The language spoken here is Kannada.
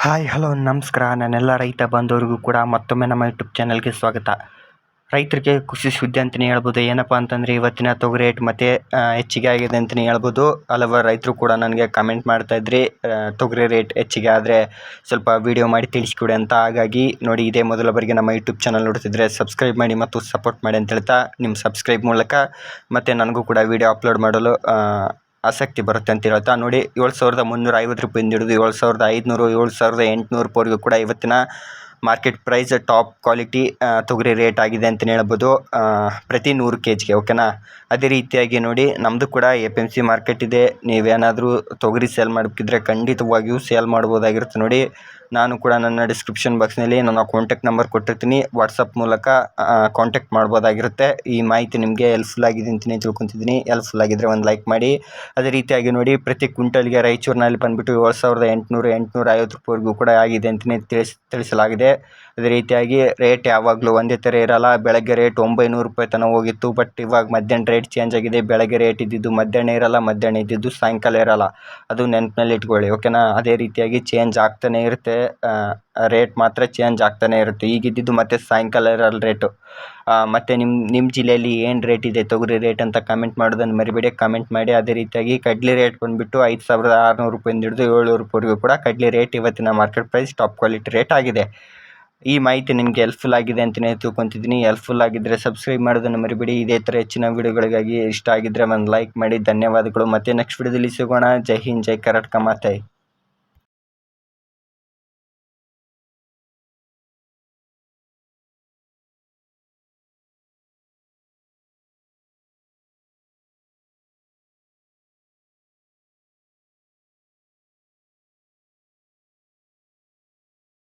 ಹಾಯ್ ಹಲೋ ನಮಸ್ಕಾರ. ನನ್ನೆಲ್ಲ ರೈತ ಬಾಂಧವರಿಗೂ ಕೂಡ ಮತ್ತೊಮ್ಮೆ ನಮ್ಮ ಯೂಟ್ಯೂಬ್ ಚಾನಲ್ಗೆ ಸ್ವಾಗತ. ರೈತರಿಗೆ ಖುಷಿ ಸುದ್ದಿ ಅಂತಲೇ ಹೇಳ್ಬೋದು. ಏನಪ್ಪ ಅಂತಂದರೆ ಇವತ್ತಿನ ತೊಗರಿ ರೇಟ್ ಮತ್ತೆ ಹೆಚ್ಚಿಗೆ ಆಗಿದೆ ಅಂತಲೇ ಹೇಳ್ಬೋದು. ಹಲವಾರು ರೈತರು ಕೂಡ ನನಗೆ ಕಮೆಂಟ್ ಮಾಡ್ತಾಯಿದ್ರಿ, ತೊಗರಿ ರೇಟ್ ಹೆಚ್ಚಿಗೆ ಆದರೆ ಸ್ವಲ್ಪ ವೀಡಿಯೋ ಮಾಡಿ ತಿಳಿಸ್ಕೊಡಿ ಅಂತ. ಹಾಗಾಗಿ ನೋಡಿ, ಇದೇ ಮೊದಲ ಬಾರಿಗೆ ನಮ್ಮ ಯೂಟ್ಯೂಬ್ ಚಾನಲ್ ನೋಡ್ತಿದ್ರೆ ಸಬ್ಸ್ಕ್ರೈಬ್ ಮಾಡಿ ಮತ್ತು ಸಪೋರ್ಟ್ ಮಾಡಿ ಅಂತ ಹೇಳ್ತಾ, ನಿಮ್ಮ ಸಬ್ಸ್ಕ್ರೈಬ್ ಮೂಲಕ ಮತ್ತು ನನಗೂ ಕೂಡ ವೀಡಿಯೋ ಅಪ್ಲೋಡ್ ಮಾಡಲು ಆಸಕ್ತಿ ಬರುತ್ತೆ ಅಂತ ಹೇಳ್ತಾ, ನೋಡಿ 7,350 ರೂಪಾಯಿಂದ ಹಿಡಿದು 7,500, 7,800 ಕೂಡ ಇವತ್ತಿನ ಮಾರ್ಕೆಟ್ ಪ್ರೈಸ್ ಟಾಪ್ ಕ್ವಾಲಿಟಿ ತೊಗರಿ ರೇಟ್ ಆಗಿದೆ ಅಂತಲೇ ಹೇಳ್ಬೋದು, ಪ್ರತಿ 100 kgಗೆ. ಓಕೆನಾ. ಅದೇ ರೀತಿಯಾಗಿ ನೋಡಿ, ನಮ್ಮದು ಕೂಡ APMC ಮಾರ್ಕೆಟ್ ಇದೆ. ನೀವೇನಾದರೂ ತೊಗರಿ ಸೇಲ್ ಮಾಡಬೇಕಿದ್ರೆ ಖಂಡಿತವಾಗಿಯೂ ಸೇಲ್ ಮಾಡ್ಬೋದಾಗಿರುತ್ತೆ. ನೋಡಿ, ನಾನು ಕೂಡ ನನ್ನ ಡಿಸ್ಕ್ರಿಪ್ಷನ್ ಬಾಕ್ಸ್ನಲ್ಲಿ ನನ್ನ ಕಾಂಟ್ಯಾಕ್ಟ್ ನಂಬರ್ ಕೊಟ್ಟಿರ್ತೀನಿ. ವಾಟ್ಸಪ್ ಮೂಲಕ ಕಾಂಟ್ಯಾಕ್ಟ್ ಮಾಡ್ಬೋದಾಗಿರುತ್ತೆ. ಈ ಮಾಹಿತಿ ನಿಮಗೆ ಹೆಲ್ಪ್ಫುಲ್ ಆಗಿದೆ ಅಂತಲೇ ತಿಳ್ಕೊತಿದ್ದೀನಿ. ಹೆಲ್ಪ್ಫುಲ್ ಆಗಿದ್ದರೆ ಒಂದು ಲೈಕ್ ಮಾಡಿ. ಅದೇ ರೀತಿಯಾಗಿ ನೋಡಿ, ಪ್ರತಿ ಕ್ವಿಂಟಲ್ಗೆ ರಾಯಚೂರಿನಲ್ಲಿ ಬಂದುಬಿಟ್ಟು 7,800-850 ರೂಪಾಯಿವರೆಗೂ ಕೂಡ ಆಗಿದೆ ಅಂತಲೇ ತಿಳಿಸಲಾಗಿದೆ. ಅದೇ ರೀತಿಯಾಗಿ ರೇಟ್ ಯಾವಾಗಲೂ ಒಂದೇ ಥರ ಇರಲ್ಲ. ಬೆಳಗ್ಗೆ ರೇಟ್ 900 ರೂಪಾಯಿ ತನಕ ಹೋಗಿತ್ತು. ಬಟ್ ಇವಾಗ ಮಧ್ಯಾಹ್ನ ರೇಟ್ ಚೇಂಜ್ ಆಗಿದೆ. ಬೆಳಗ್ಗೆ ರೇಟ್ ಇದ್ದಿದ್ದು ಮಧ್ಯಾಹ್ನ ಇರಲ್ಲ, ಮಧ್ಯಾಹ್ನ ಇದ್ದಿದ್ದು ಸಾಯಂಕಾಲ ಇರಲ್ಲ. ಅದು ನೆನಪಿನಲ್ಲಿ ಇಟ್ಕೊಳ್ಳಿ. ಓಕೆನಾ. ಅದೇ ರೀತಿಯಾಗಿ ಚೇಂಜ್ ಆಗ್ತಾನೆ ಇರುತ್ತೆ, ರೇಟ್ ಮಾತ್ರ ಚೇಂಜ್ ಆಗ್ತಾನೆ ಇರುತ್ತೆ. ಈಗಿದ್ದಿದ್ದು ಮತ್ತೆ ಸಾಯಂಕಾಲ ಇರಲ್ಲ ರೇಟು. ಮತ್ತು ನಿಮ್ಮ ಜಿಲ್ಲೆಯಲ್ಲಿ ಏನು ರೇಟ್ ಇದೆ ತೊಗರಿ ರೇಟ್ ಅಂತ ಕಮೆಂಟ್ ಮಾಡೋದನ್ನು ಮರಿಬೇಡಿ, ಕಮೆಂಟ್ ಮಾಡಿ. ಅದೇ ರೀತಿಯಾಗಿ ಕಡ್ಲೆ ರೇಟ್ ಬಂದುಬಿಟ್ಟು 5,600 ರೂಪಾಯಿಂದ ಹಿಡಿದು 700 ರೂಪಾಯಿವರೆಗೂ ಕೂಡ ಕಡ್ಲೆ ರೇಟ್ ಇವತ್ತಿನ market price top quality rate ಆಗಿದೆ. ಈ ಮಾಹಿತಿ ನಿಮಗೆ ಹೆಲ್ಪ್ಫುಲ್ ಆಗಿದೆ ಅಂತಲೇ ತಿಳ್ಕೊತಿದ್ದೀನಿ. ಹೆಲ್ಪ್ಫುಲ್ ಆಗಿದ್ದರೆ ಸಬ್ಸ್ಕ್ರೈಬ್ ಮಾಡೋದನ್ನು ಮರಿಬೇಡಿ. ಇದೇ ಥರ ಹೆಚ್ಚಿನ ವೀಡಿಯೋಗಳಿಗಾಗಿ ಇಷ್ಟ ಆಗಿದ್ದರೆ ಒಂದು ಲೈಕ್ ಮಾಡಿ. ಧನ್ಯವಾದಗಳು. ಮತ್ತೆ ನೆಕ್ಸ್ಟ್ ವೀಡಿಯೋದಲ್ಲಿ ಸಿಗೋಣ. ಜೈ ಹಿಂದ್, ಜೈ ಕರ್ನಾಟಕ ಮಾತೆ.